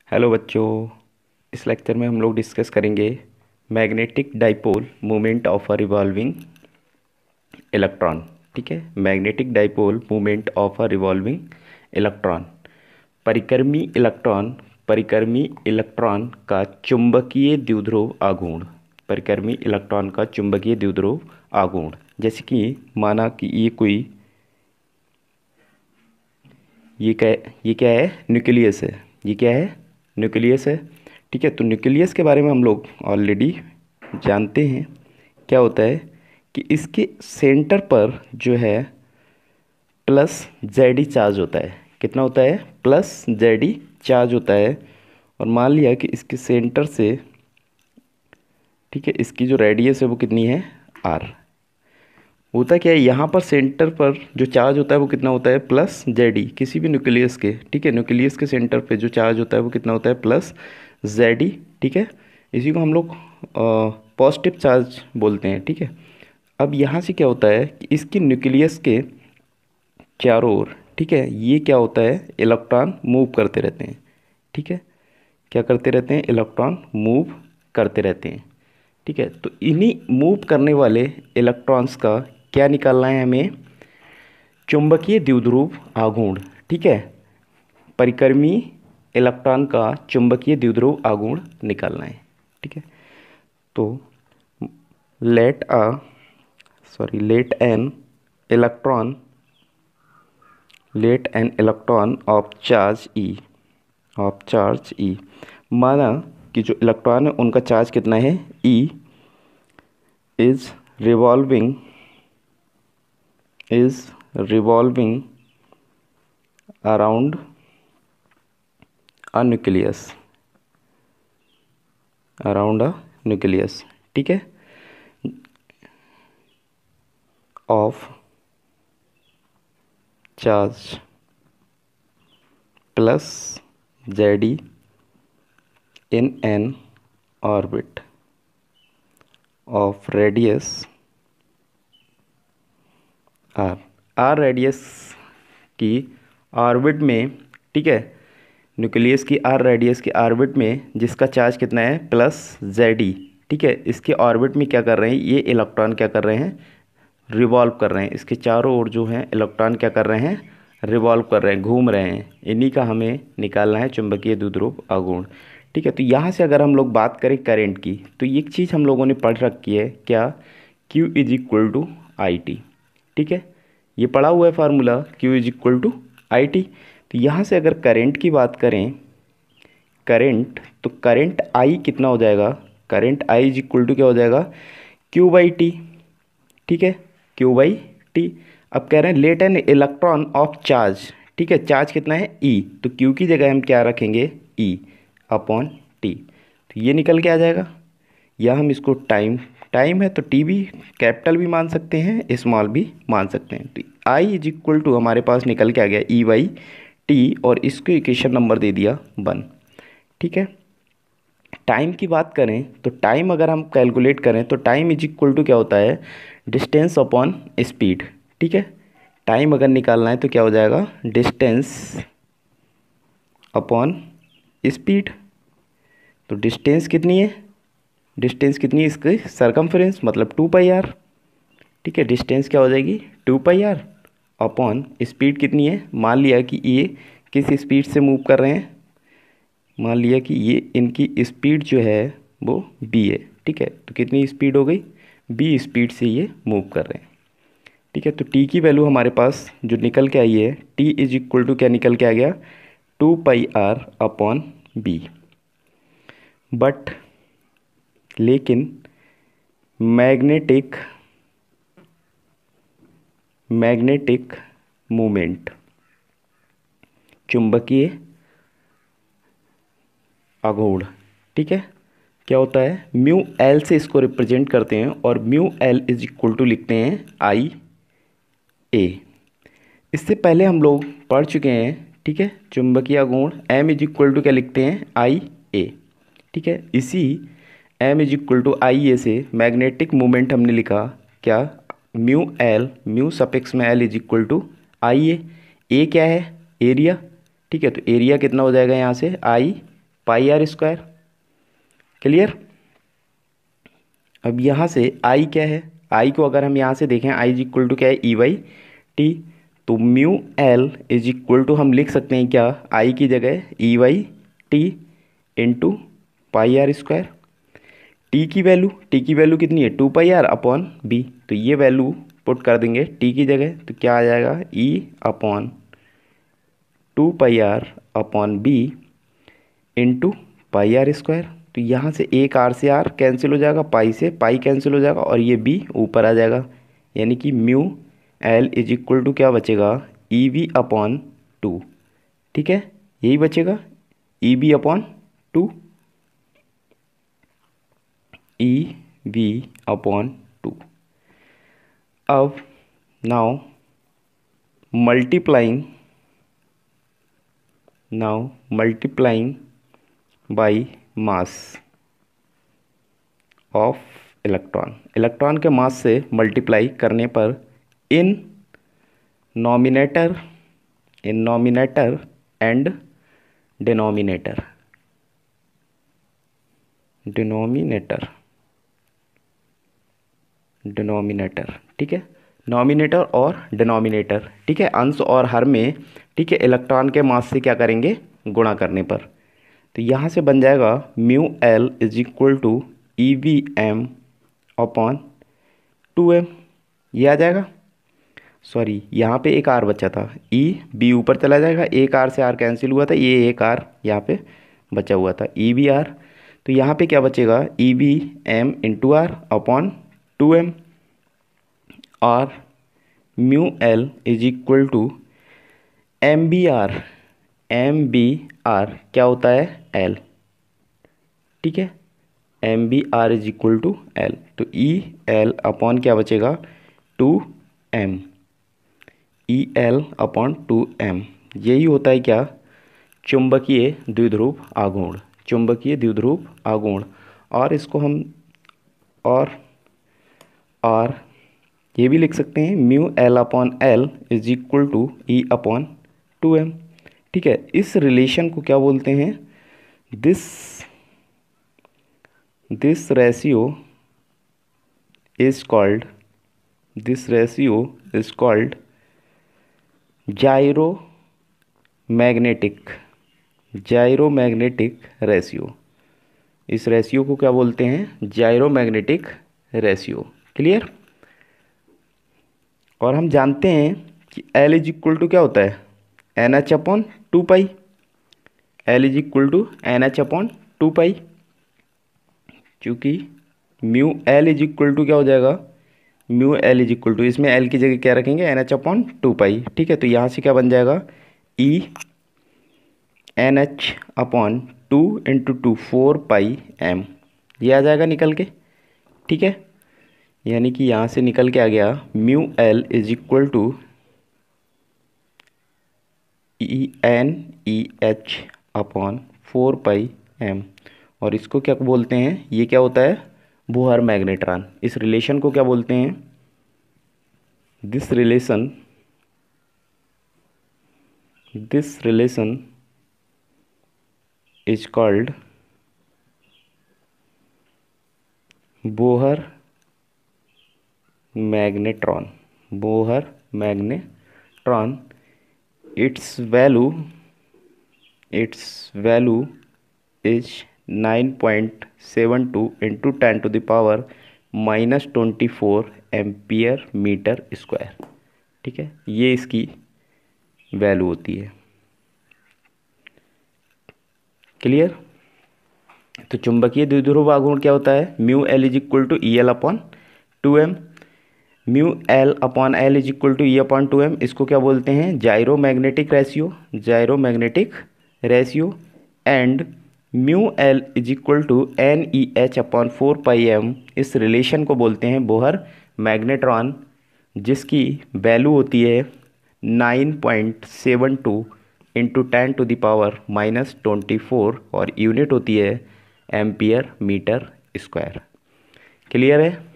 Hello बच्चों। इस lecture में हम लोग डिस्कस करेंगे magnetic dipole movement of a revolving electron. ठीक है, magnetic dipole movement of a revolving electron. परिक्रमी इलेक्ट्रॉन का चुंबकीय द्विध्रुव आघूर्ण। परिक्रमी इलेक्ट्रॉन का चुंबकीय द्विध्रुव आघूर्ण, जैसे कि माना कि ये क्या है, न्यूक्लियस है। ये क्या है, न्यूक्लियस है। ठीक है, तो न्यूक्लियस के बारे में हम लोग ऑलरेडी जानते हैं। क्या होता है कि इसके सेंटर पर जो है प्लस जेडी चार्ज होता है। कितना होता है? प्लस जेडी चार्ज होता है। और मान लिया कि इसके सेंटर से, ठीक है, इसकी जो रेडियस है वो कितनी है? आर। होता क्या है, यहाँ पर सेंटर पर जो चार्ज होता है वो कितना होता है? Plus JD. किसी भी न्यूक्लियस के, ठीक है, न्यूक्लियस के सेंटर पे जो चार्ज होता है वो कितना होता है? Plus JD. ठीक है, इसी को हम लोग पॉजिटिव चार्ज बोलते हैं। ठीक है, अब यहाँ से क्या होता है कि इसकी न्यूक्लियस के चारों ओर, ठीक है, ये क्या होता है? इलेक्ट्रॉन मूव करते रहते हैं। ठीक है, क्या करते रहते हैं? इलेक्ट्रॉन मूव करते रहते हैं। ठीक है, तो इन्हीं मूव करने वाले इलेक्ट्रॉन्स का क्या निकालना है हमें? चुंबकीय द्विध्रुव आघूर्ण। ठीक है, परिक्रमी इलेक्ट्रॉन का चुंबकीय द्विध्रुव आघूर्ण निकालना है। ठीक है, तो let a let an electron of charge E. माना कि जो इलेक्ट्रॉन है उनका चार्ज कितना है? E is revolving around a nucleus. ठीक है, of charge plus Z E in an orbit of radius R radius की ऑर्बिट में। ठीक है, न्यूक्लियस की आर रेडियस की ऑर्बिट में जिसका चार्ज कितना है? Plus JD. ठीक है, इसके ऑर्बिट में क्या कर रहे हैं? ये इलेक्ट्रॉन क्या कर रहे हैं? रिवॉल्व कर रहे हैं। इसके चारों ओर जो हैं इलेक्ट्रॉन क्या कर रहे हैं? रिवॉल्व कर रहे हैं, घूम रहे हैं। इन्हीं का हमें निकालना है चुंबकीय द्विध्रुव आघूर्ण। ठीक है, तो यहाँ से अगर हम लोग बात करें करंट की, तो एक चीज़ हम लोगों ने पढ़ रखी है, क्या? Q is equal to I T. ठीक है, ये पढ़ा हुआ है formula, Q is equal to I T. तो यहाँ से अगर करंट की बात करें, तो करंट I कितना हो जाएगा? Current I is equal to क्या हो जाएगा? Q by T. ठीक है, Q बाई टी। अब कह रहे हैं let an electron of charge. ठीक है, चार्ज कितना है? E। तो Q की जगह हम क्या रखेंगे? E upon T. तो ये निकल के आ जाएगा, या हम इसको टाइम है तो टी भी कैपिटल भी मान सकते हैं, स्मॉल भी मान सकते हैं। तो आई इज इक्वल टू हमारे पास निकल के आ गया ई बाई टी, और इसको इक्वेशन नंबर दे दिया 1। ठीक है, टाइम की बात करें तो टाइम अगर हम कैलकुलेट करें तो टाइम इज इक्वल टू क्या होता है? Distance upon speed. ठीक है, टाइम अगर निकालना है तो क्या हो जाएगा? Distance upon speed. तो डिस्टेंस कितनी है? इसकी सरकमफ्रेंस मतलब 2 पाई आर। ठीक है, डिस्टेंस क्या हो जाएगी? 2 पाई आर अपॉन स्पीड कितनी है? मान लिया कि ये किस स्पीड से मूव कर रहे हैं, मान लिया कि ये इनकी स्पीड जो है वो b है। ठीक है, तो कितनी स्पीड हो गई? b स्पीड से ये मूव कर रहे हैं। ठीक है, तो t की वैल्यू हमारे पास जो निकल के आई है, t इज इक्वल टू क्या निकल के आ गया? 2 pi r upon b। But लेकिन मैग्नेटिक मूवमेंट, चुंबकीय आघूर्ण, ठीक है, क्या होता है? म्यू एल से इसको रिप्रेजेंट करते हैं, और mu L is equal to लिखते हैं आई ए। इससे पहले हम लोग पढ़ चुके हैं, ठीक है, चुंबकीय आघूर्ण एम इज इक्वल टू क्या लिखते हैं? आई ए। ठीक है, इसी एम इज इक्वल टू आई ए से मैग्नेटिक मोमेंट हमने लिखा क्या? म्यू सफिक्स में एल इज इक्वल टू आई ए। ए क्या है? एरिया। ठीक है, तो एरिया कितना हो जाएगा यहाँ से? आई पाई आर स्क्वायर। क्लियर। अब यहाँ से आई क्या है, आई को अगर हम यहाँ से देखें, आई इज इक्वल टू क्या है, ई बाई टी। तो mu L is equal to हम लिख सकते हैं क्या, आई की जगह E by T into pi are square. T की वैल्यू कितनी है, 2 पाई आर अपॉन बी। तो ये वैल्यू पुट कर देंगे टी की जगह, तो क्या आ जाएगा, e upon 2 pi r upon b into pi are square. तो यहाँ से एक आर से आर कैंसिल हो जाएगा, पाई से पाई कैंसिल हो जाएगा, और ये बी ऊपर आ जाएगा। यानी कि mu L is equal to क्या बचेगा, ई वी अपॉन 2। ठीक है, यही बचेगा, e b upon 2, e v upon 2। अब now multiplying by mass of electron के मास से मल्टीप्लाई करने पर इन नॉमिनेटर एंड डिनोमिनेटर ठीक है, नॉमिनेटर और डिनोमिनेटर, ठीक है, अंश और हर में, ठीक है, इलेक्ट्रॉन के मास से क्या करेंगे, गुणा करने पर। तो यहाँ से बन जाएगा mu L is equal to e v m upon 2m। ये आ जाएगा, सॉरी यहाँ पे एक आर बचा था, ई बी ऊपर चला जाएगा, एक आर से आर कैंसिल हुआ था, ये एक आर यहाँ पे बचा हुआ था, ई बी आर। तो यहाँ पे क्या बचेगा, e b m into r upon 2m, और mu L is equal to m b r क्या होता है, एल। ठीक है, m b r is equal to L. तो ई एल अपॉन क्या बचेगा, 2m, ई एल अपॉन 2m। यही होता है क्या, चुंबकीय द्विध्रुव आघूर्ण। और इसको हम और ये भी लिख सकते हैं, mu L upon L is equal to E upon 2m। ठीक है, इस रिलेशन को क्या बोलते हैं, this ratio is called gyromagnetic ratio. इस रेशियो को क्या बोलते हैं, जायरोमैग्नेटिक रेशियो। क्लियर। और हम जानते हैं कि L इज इक्वल टू क्या होता है, NH अपॉन 2 पाई। L is equal to NH upon 2 पाई, चूँकि mu L is equal to क्या हो जाएगा, mu L is equal to, इसमें एल की जगह क्या रखेंगे, NH अपॉन 2 पाई। ठीक है, तो यहाँ से क्या बन जाएगा, ई NH upon 2 into 2 4 pi m। ये आ जाएगा निकल के। ठीक है, यानी कि यहाँ से निकल के आ गया mu L is equal to NEH upon 4 pi m। और इसको क्या बोलते हैं, ये क्या होता है, बोहर मैग्नेट्रॉन। इस रिलेशन को क्या बोलते हैं, this relation is called Bohr magnetron. its value is 9.72 into 10 to the power -24 ampere metre square. ठीक है, ये इसकी वैल्यू होती है। क्लियर। तो चुंबकीय द्विध्रुव आघूर्ण क्या होता है, mu L is equal to E L upon 2m। Mu L upon L is equal to E upon 2m, इसको क्या बोलते हैं, gyromagnetic ratio. And mu L is equal to NEH upon 4 pi m, इस relation को बोलते हैं Bohr magnetron, जिसकी value होती है 9.72 इंटू 10 टू द पावर -24, और यूनिट होती है एम्पियर मीटर स्क्वायर। क्लियर है।